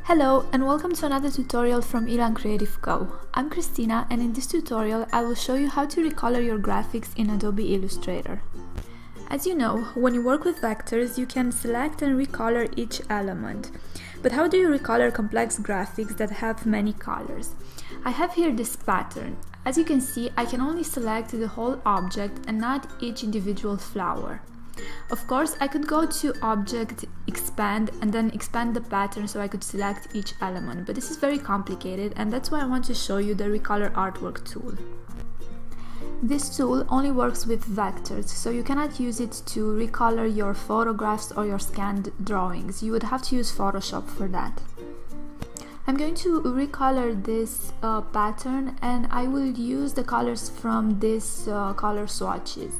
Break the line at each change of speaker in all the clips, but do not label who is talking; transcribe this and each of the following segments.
Hello and welcome to another tutorial from Elan Creative Co. I'm Christina, and in this tutorial I will show you how to recolor your graphics in Adobe Illustrator. As you know, when you work with vectors you can select and recolor each element. But how do you recolor complex graphics that have many colors? I have here this pattern. As you can see, I can only select the whole object and not each individual flower. Of course, I could go to Object, Expand, and then expand the pattern so I could select each element, but this is very complicated, and that's why I want to show you the Recolor Artwork tool. This tool only works with vectors, so you cannot use it to recolor your photographs or your scanned drawings. You would have to use Photoshop for that. I'm going to recolor this pattern, and I will use the colors from this color swatches.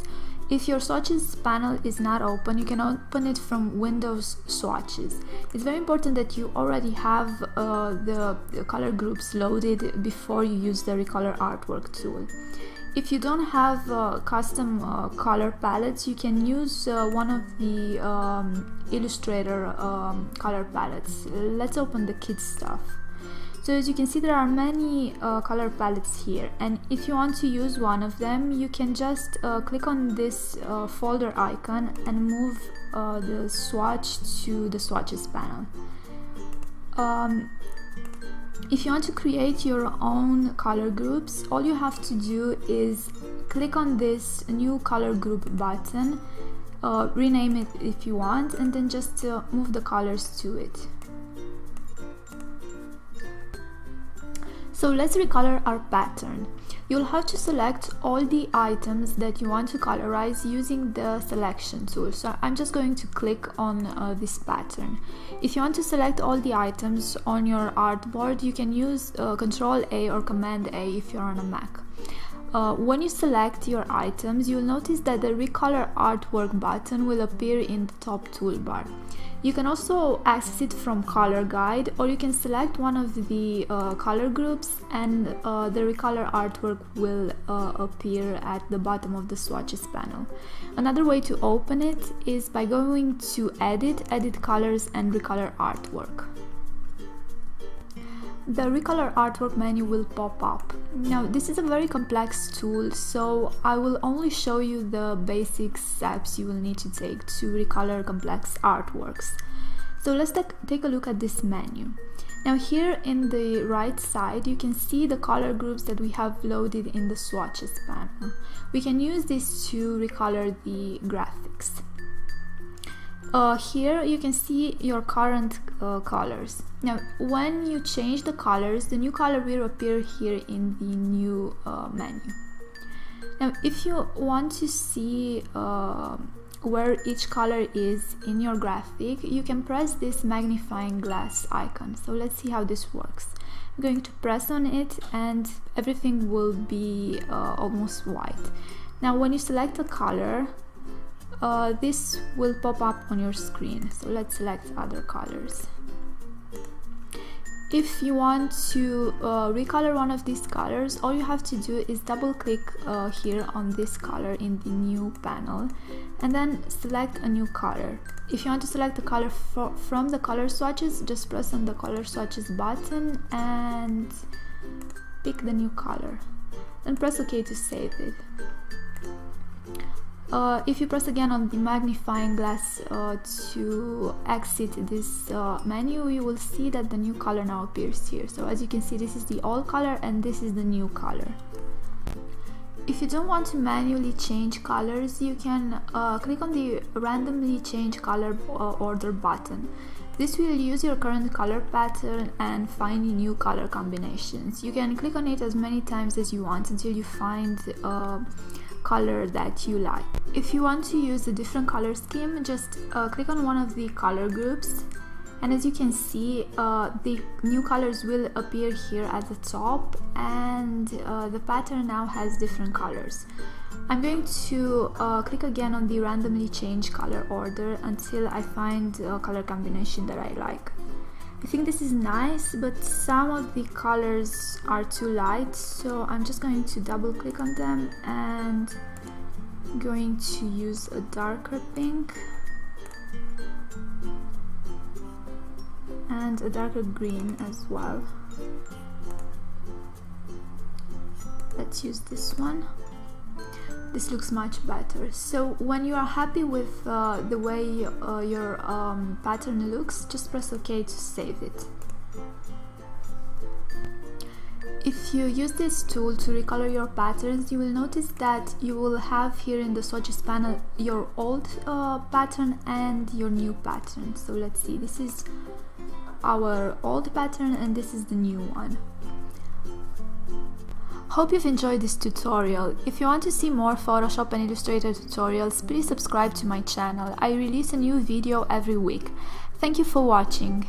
If your swatches panel is not open, you can open it from Windows swatches. It's very important that you already have the color groups loaded before you use the Recolor Artwork tool. If you don't have custom color palettes, you can use one of the Illustrator color palettes. Let's open the kit stuff. So as you can see, there are many color palettes here, and if you want to use one of them, you can just click on this folder icon and move the swatch to the swatches panel. If you want to create your own color groups, all you have to do is click on this new color group button, rename it if you want, and then just move the colors to it. So let's recolor our pattern. You'll have to select all the items that you want to colorize using the selection tool. So I'm just going to click on this pattern. If you want to select all the items on your artboard, you can use Ctrl A or Command A if you're on a Mac. When you select your items, you'll notice that the Recolor Artwork button will appear in the top toolbar. You can also access it from Color Guide, or you can select one of the color groups and the Recolor Artwork will appear at the bottom of the swatches panel. Another way to open it is by going to Edit, Edit Colors, and Recolor Artwork. The Recolor Artwork menu will pop up. Now, this is a very complex tool, so I will only show you the basic steps you will need to take to recolor complex artworks. So let's take a look at this menu. Now here in the right side, you can see the color groups that we have loaded in the swatches panel. We can use this to recolor the graphics. Here you can see your current colors. Now when you change the colors, the new color will appear here in the new menu. Now if you want to see where each color is in your graphic, you can press this magnifying glass icon. So let's see how this works. I'm going to press on it and everything will be almost white. Now when you select a color, this will pop up on your screen. So let's select other colors. If you want to recolor one of these colors, all you have to do is double click here on this color in the new panel and then select a new color. If you want to select the color from the color swatches, just press on the color swatches button and pick the new color. Then press OK to save it. If you press again on the magnifying glass to exit this menu, you will see that the new color now appears here. So as you can see, this is the old color and this is the new color. If you don't want to manually change colors, you can click on the randomly change color order button. This will use your current color pattern and find new color combinations. You can click on it as many times as you want until you find color that you like. If you want to use a different color scheme, just click on one of the color groups, and as you can see, the new colors will appear here at the top, and the pattern now has different colors. I'm going to click again on the randomly change color order until I find a color combination that I like. I think this is nice, but some of the colors are too light, so I'm just going to double click on them and going to use a darker pink. and a darker green as well. Let's use this one. This looks much better. So when you are happy with the way your pattern looks, just press OK to save it. If you use this tool to recolor your patterns, you will notice that you will have here in the swatches panel your old pattern and your new pattern. So let's see, this is our old pattern and this is the new one. Hope you've enjoyed this tutorial. If you want to see more Photoshop and Illustrator tutorials, please subscribe to my channel. I release a new video every week. Thank you for watching.